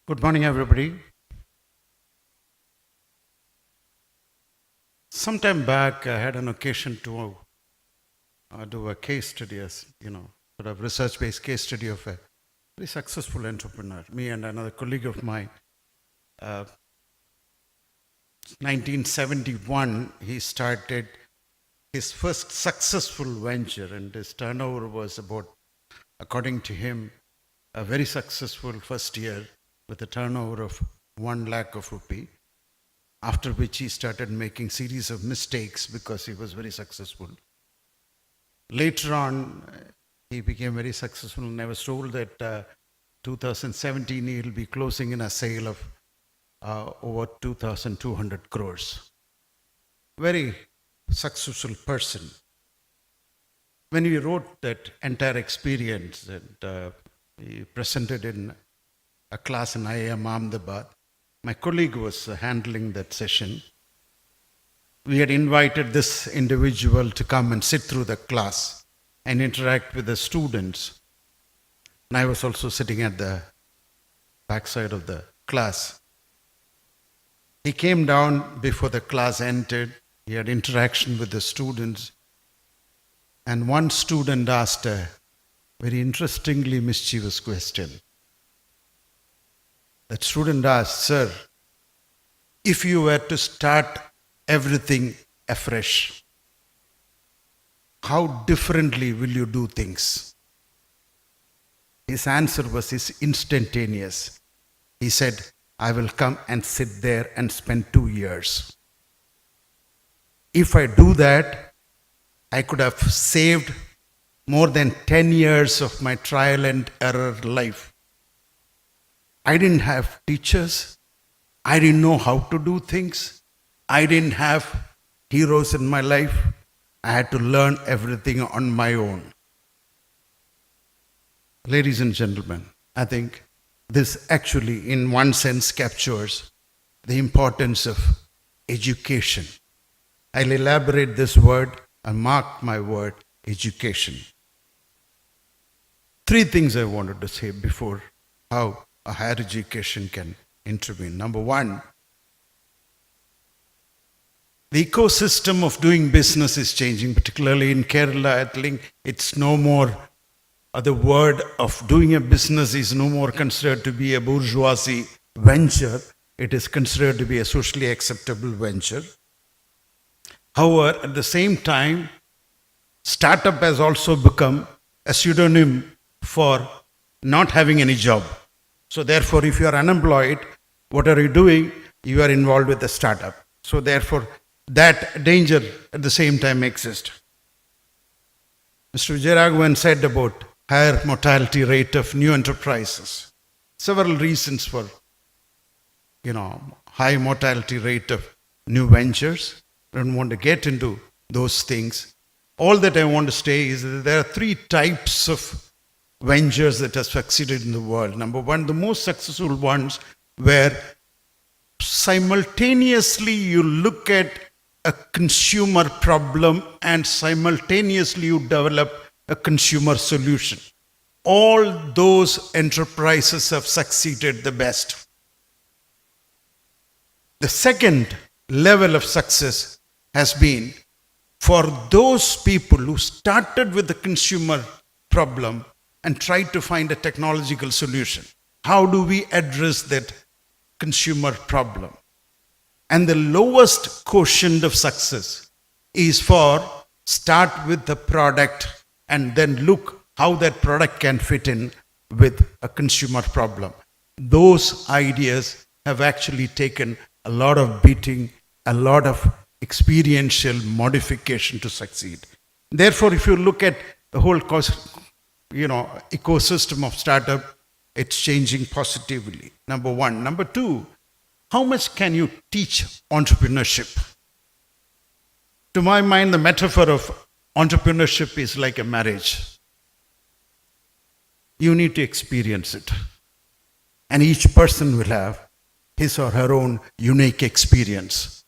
Good morning, everybody. Sometime back, I had an occasion to do a case study, sort of research-based case study of a very successful entrepreneur. Me and another colleague of mine. 1971, he started his first successful venture, and his turnover was about, according to him, a very successful first year with a turnover of 1 lakh of rupee. After which he started making series of mistakes because he was very successful. Later on, he became very successful, and I was told that 2017 he'll be closing in a sale of over 2,200 crores. Very successful person. When he wrote that entire experience and he presented in a class in IIM Ahamedabad, my colleague was handling that session. We had invited this individual to come and sit through the class and interact with the students. And I was also sitting at the backside of the class. He came down before the class ended. He had interaction with the students. And one student asked a very interestingly mischievous question. That student asked, "Sir, if you were to start everything afresh, how differently will you do things?" His answer was instantaneous. He said, "I will come and sit there and spend 2 years. If I do that, I could have saved more than 10 years of my trial and error life. I didn't have teachers. I didn't know how to do things. I didn't have heroes in my life. I had to learn everything on my own." Ladies and gentlemen, I think this actually, in one sense, captures the importance of education. I'll elaborate this word and mark my word, education. 3 things I wanted to say before how a higher education can intervene. Number 1, the ecosystem of doing business is changing, particularly in Kerala. I think it's no more, the word of doing a business is no more considered to be a bourgeoisie venture. It is considered to be a socially acceptable venture. However, at the same time, startup has also become a pseudonym for not having any job. So therefore, if you are unemployed, what are you doing? You are involved with a startup. So therefore, that danger at the same time exists. Mr. Vijayaraghavan said about higher mortality rate of new enterprises. Several reasons for, high mortality rate of new ventures. I don't want to get into those things. All that I want to say is that there are 3 types of ventures that have succeeded in the world. Number 1, the most successful ones where simultaneously you look at a consumer problem and simultaneously you develop a consumer solution. All those enterprises have succeeded the best. The second level of success has been for those people who started with the consumer problem and tried to find a technological solution. How do we address that consumer problem? And the lowest quotient of success is for start with the product and then look how that product can fit in with a consumer problem. Those ideas have actually taken a lot of beating, a lot of experiential modification to succeed. Therefore, if you look at the whole ecosystem of startup, it's changing positively. Number 1. Number 2, how much can you teach entrepreneurship? To my mind, the metaphor of entrepreneurship is like a marriage. You need to experience it. And each person will have his or her own unique experience.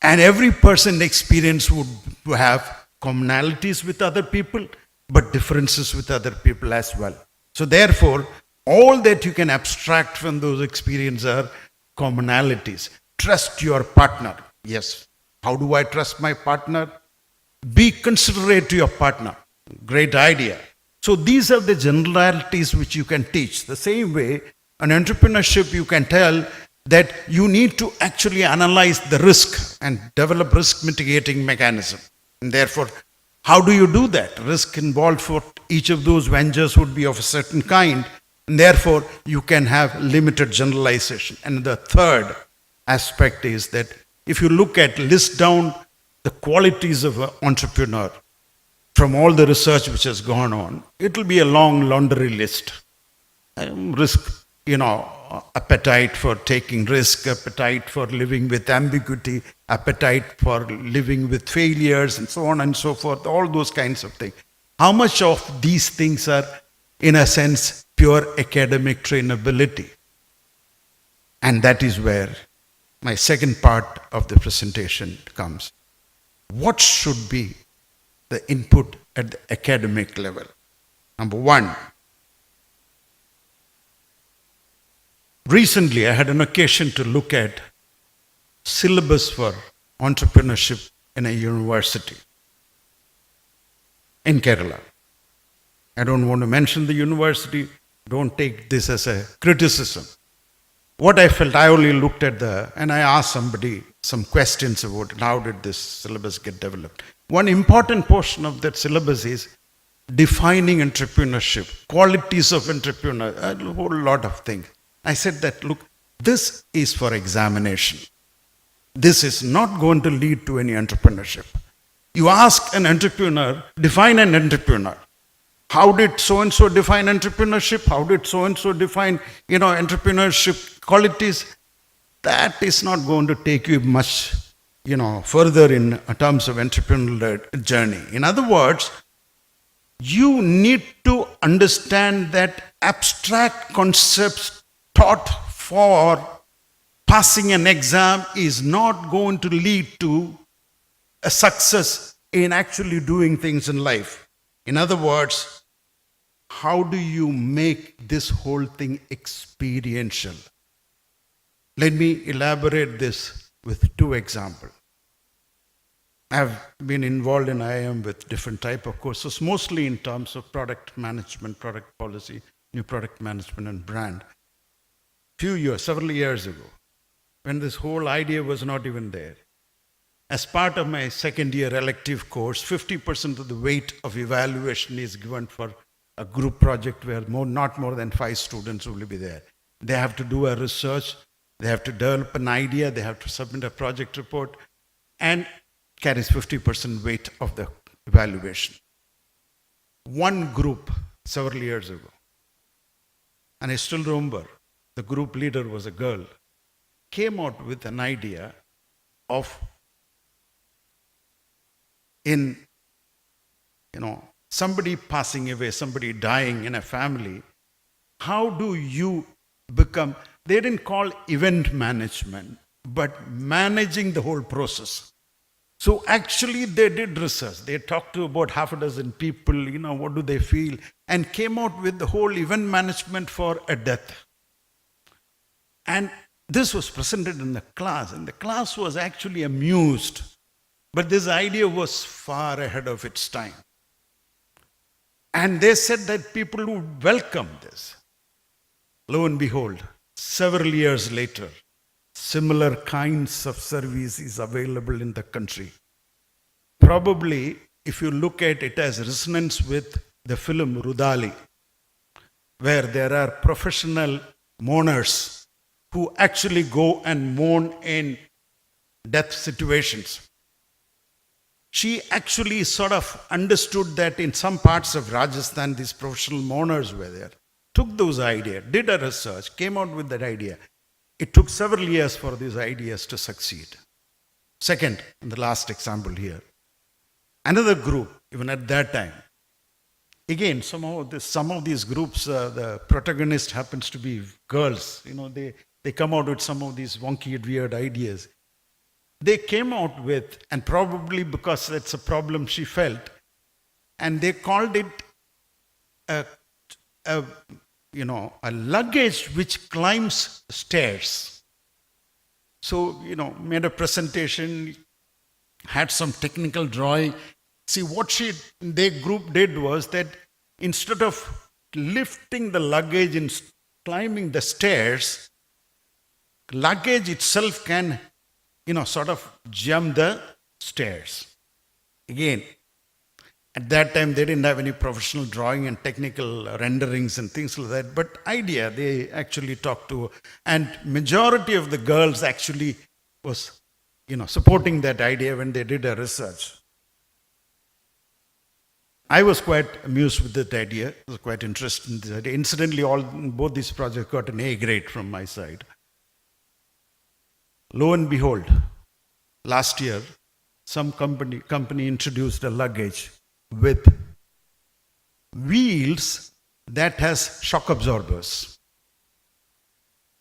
And every person's experience would have commonalities with other people, but differences with other people as well. So therefore, All that you can abstract from those experiences are commonalities. Trust your partner. Yes. How do I trust my partner? Be considerate to your partner. Great idea. So these are the generalities which you can teach. The same way, an entrepreneurship, you can tell that you need to actually analyze the risk and develop risk mitigating mechanism. And therefore, how do you do that? Risk involved for each of those ventures would be of a certain kind, and therefore you can have limited generalization. And the third aspect is that if you list down the qualities of an entrepreneur from all the research which has gone on, it will be a long laundry list. Risk, appetite for taking risk, appetite for living with ambiguity, appetite for living with failures, and so on and so forth, all those kinds of things. How much of these things are, in a sense, pure academic trainability? And that is where my second part of the presentation comes. What should be the input at the academic level? Number one, recently I had an occasion to look at syllabus for entrepreneurship in a university in Kerala. I don't want to mention the university, don't take this as a criticism. What I felt, I only looked at and I asked somebody some questions about how did this syllabus get developed. One important portion of that syllabus is defining entrepreneurship, qualities of entrepreneur, a whole lot of things. I said that, look, this is for examination. This is not going to lead to any entrepreneurship. You ask an entrepreneur, define an entrepreneur. How did so-and-so define entrepreneurship? How did so-and-so define, entrepreneurship qualities? That is not going to take you much, further in terms of entrepreneurial journey. In other words, you need to understand that abstract concepts taught for passing an exam is not going to lead to a success in actually doing things in life. In other words, how do you make this whole thing experiential? Let me elaborate this with two examples. I have been involved in IIM with different type of courses, mostly in terms of product management, product policy, new product management, and brand. Several years ago, when this whole idea was not even there, as part of my second year elective course, 50% of the weight of evaluation is given for a group project where not more than 5 students will be there. They have to do a research, they have to develop an idea, they have to submit a project report, and carries 50% weight of the evaluation. One group several years ago, and I still remember, the group leader was a girl, came out with an idea of somebody passing away, somebody dying in a family, how do you become, they didn't call event management, but managing the whole process. So actually they did research. They talked to about half a dozen people, what do they feel, and came out with the whole event management for a death. And this was presented in the class, and the class was actually amused. But this idea was far ahead of its time. And they said that people would welcome this. Lo and behold, several years later, similar kinds of service is available in the country. Probably, if you look at it as resonance with the film Rudali, where there are professional mourners who actually go and mourn in death situations. She actually sort of understood that in some parts of Rajasthan, these professional mourners were there, took those ideas, did a research, came out with that idea. It took several years for these ideas to succeed. Second, and the last example here, another group, even at that time, again, some of these groups, the protagonist happens to be girls. They come out with some of these wonky, weird ideas. They came out with, and probably because that's a problem she felt, and they called it a a luggage which climbs stairs. So, made a presentation, had some technical drawing. See, what their group did was that instead of lifting the luggage and climbing the stairs, luggage itself can, sort of jump the stairs. Again, at that time, they didn't have any professional drawing and technical renderings and things like that. But idea, they actually talked to, and majority of the girls actually was, supporting that idea when they did a research. I was quite amused with that idea. It was quite interesting. Incidentally, both these projects got an A grade from my side. Lo and behold, last year, some company introduced a luggage with wheels that has shock absorbers.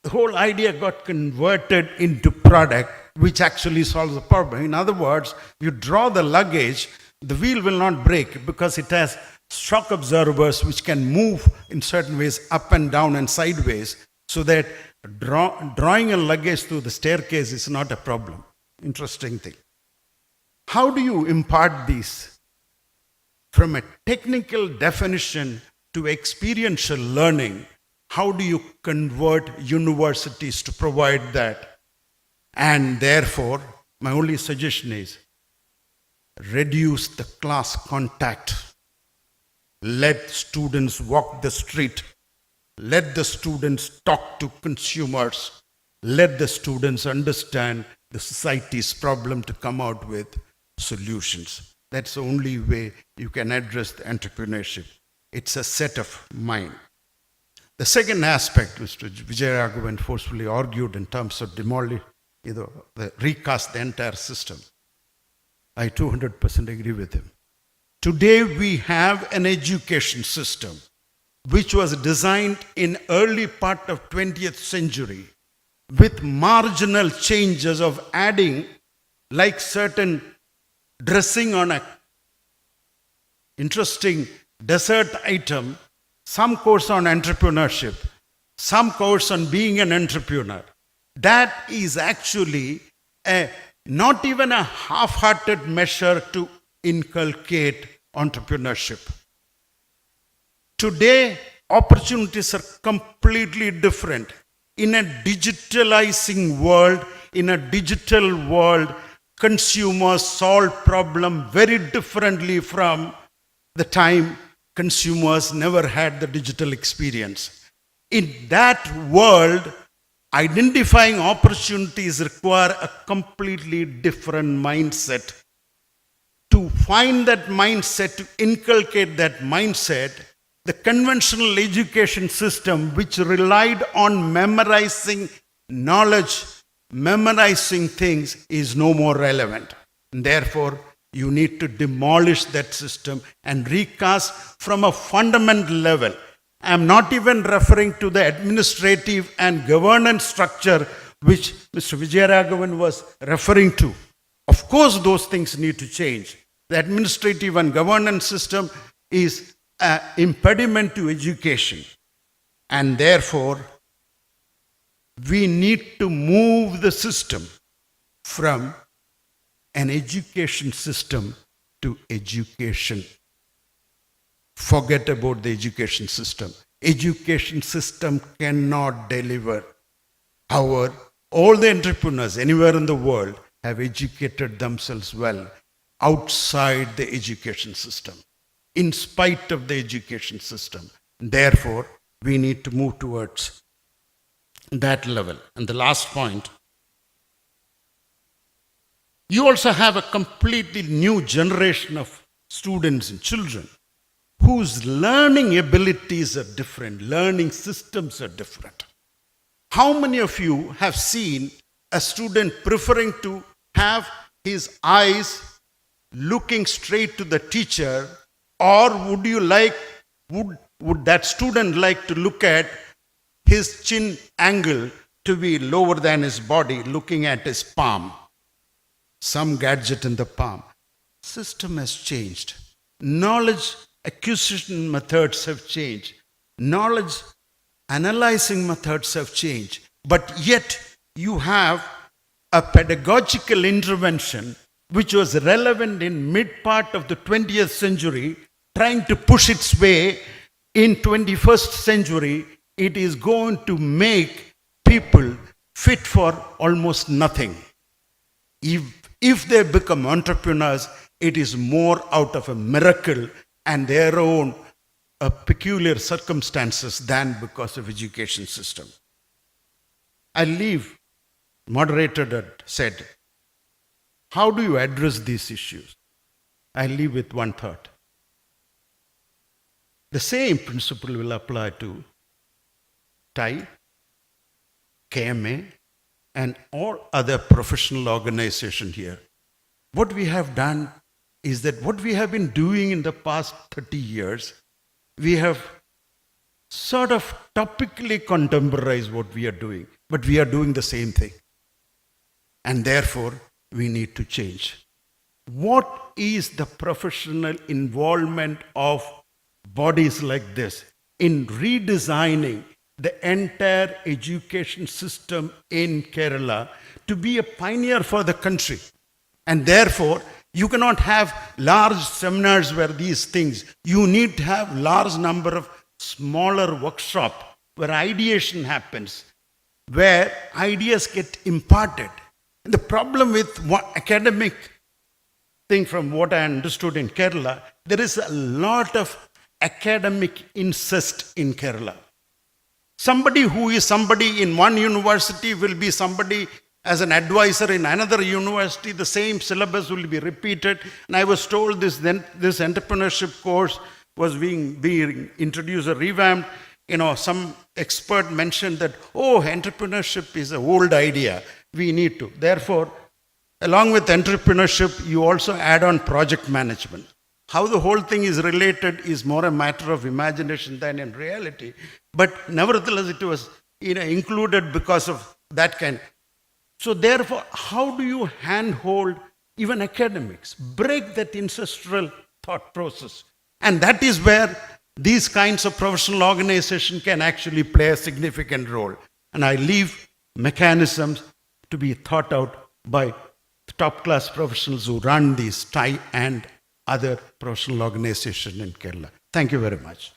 The whole idea got converted into product which actually solves the problem. In other words, you draw the luggage, the wheel will not break because it has shock absorbers which can move in certain ways up and down and sideways, so that drawing a luggage through the staircase is not a problem. Interesting thing. How do you impart these from a technical definition to experiential learning? How do you convert universities to provide that? And therefore, my only suggestion is reduce the class contact. Let students walk the street. Let the students talk to consumers. Let the students understand the society's problem to come out with solutions. That's the only way you can address the entrepreneurship. It's a set of mind. The second aspect, Mr. Vijayaraghavan forcefully argued in terms of recast the entire system. I 200% agree with him. Today we have an education system which was designed in early part of 20th century with marginal changes of adding like certain dressing on a interesting dessert item, some course on entrepreneurship, some course on being an entrepreneur. That is actually not even a half-hearted measure to inculcate entrepreneurship. Today, opportunities are completely different. In a digitalizing world, in a digital world, consumers solve problems very differently from the time consumers never had the digital experience. In that world, identifying opportunities require a completely different mindset. To find that mindset, to inculcate that mindset, the conventional education system, which relied on memorizing knowledge, memorizing things, is no more relevant. And therefore, you need to demolish that system and recast from a fundamental level. I am not even referring to the administrative and governance structure which Mr. Vijayaraghavan was referring to. Of course, those things need to change. The administrative and governance system is an impediment to education. And therefore, we need to move the system from an education system to education. Forget about the education system. Education system cannot deliver. However, all the entrepreneurs anywhere in the world have educated themselves well outside the education system, in spite of the education system. Therefore, we need to move towards that level. And the last point, you also have a completely new generation of students and children whose learning abilities are different, learning systems are different. How many of you have seen a student preferring to have his eyes looking straight to the teacher, or would that student like to look at his chin angle to be lower than his body, looking at his palm? Some gadget in the palm. System has changed. Knowledge acquisition methods have changed. Knowledge analyzing methods have changed, but yet you have a pedagogical intervention which was relevant in mid part of the 20th century, trying to push its way in 21st century. It is going to make people fit for almost nothing. If they become entrepreneurs, it is more out of a miracle and their own peculiar circumstances than because of education system. I leave, moderator had said, how do you address these issues? I leave with one thought. The same principle will apply to TiE, KMA, and all other professional organizations here. What we have done is that what we have been doing in the past 30 years, we have sort of topically contemporized what we are doing, but we are doing the same thing. And therefore, we need to change. What is the professional involvement of bodies like this in redesigning the entire education system in Kerala to be a pioneer for the country? And therefore, you cannot have large seminars where these things, you need to have large number of smaller workshops where ideation happens, where ideas get imparted. And the problem with one academic thing, from what I understood in Kerala, there is a lot of academic incest in Kerala. Somebody who is somebody in one university will be somebody as an advisor in another university. The same syllabus will be repeated. And I was told this entrepreneurship course was being introduced or revamped. Some expert mentioned that, entrepreneurship is an old idea. We need to. Therefore, along with entrepreneurship, you also add on project management. How the whole thing is related is more a matter of imagination than in reality. But nevertheless, it was included because of that kind. So therefore, how do you handhold even academics? Break that ancestral thought process. And that is where these kinds of professional organizations can actually play a significant role. And I leave mechanisms to be thought out by top-class professionals who run these TiE and other professional organizations in Kerala. Thank you very much.